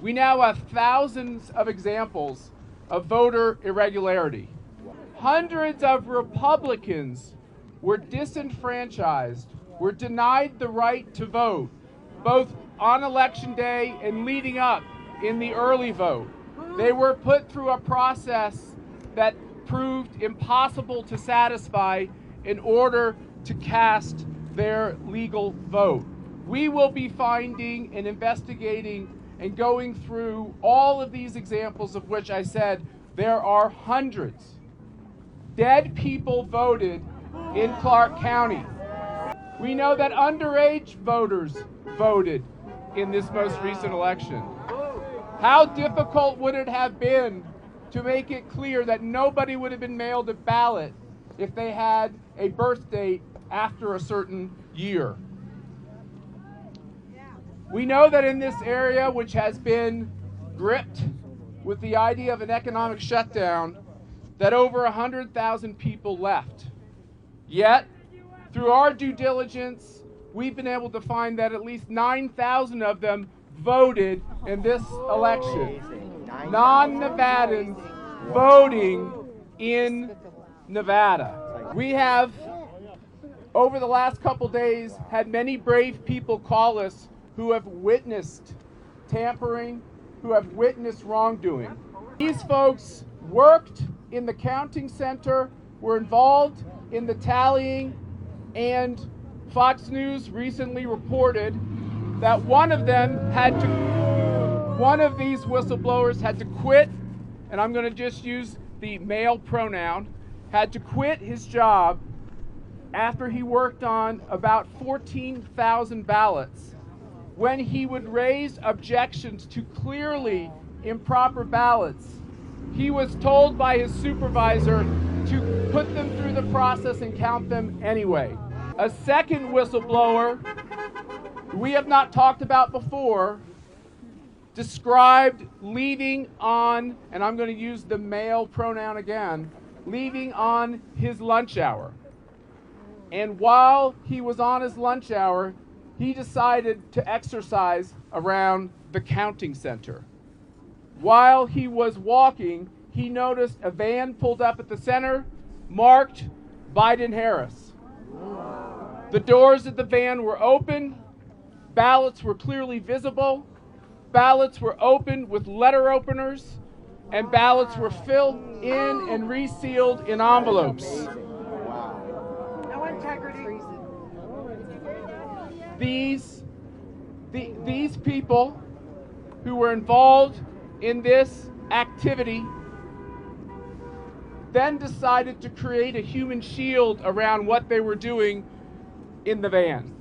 We now have thousands of examples of voter irregularity. Hundreds of Republicans were disenfranchised, were denied the right to vote, both on election day and leading up in the early vote. They were put through a process that proved impossible to satisfy in order to cast their legal vote. We will be finding and investigating and going through all of these examples, of which I said there are hundreds. Dead people voted in Clark County. We know that underage voters voted in this most recent election. How difficult would it have been to make it clear that nobody would have been mailed a ballot if they had a birth date after a certain year? We know that in this area, which has been gripped with the idea of an economic shutdown, that over 100,000 people left. Yet, through our due diligence, we've been able to find that at least 9,000 of them voted in this election. Non-Nevadans voting in Nevada. We have, over the last couple days, had many brave people call us who have witnessed tampering, who have witnessed wrongdoing. These folks worked in the counting center, were involved in the tallying, and Fox News recently reported that one of these whistleblowers had to quit, and I'm going to just use the male pronoun, had to quit his job after he worked on about 14,000 ballots. When he would raise objections to clearly improper ballots, he was told by his supervisor to put them through the process and count them anyway. A second whistleblower, we have not talked about before, described leaving on, and I'm going to use the male pronoun again, leaving on his lunch hour. And while he was on his lunch hour, he decided to exercise around the counting center. While he was walking, he noticed a van pulled up at the center marked Biden-Harris. The doors of the van were open, ballots were clearly visible, ballots were opened with letter openers, and ballots were filled in and resealed in envelopes. No integrity. These people who were involved in this activity then decided to create a human shield around what they were doing in the van.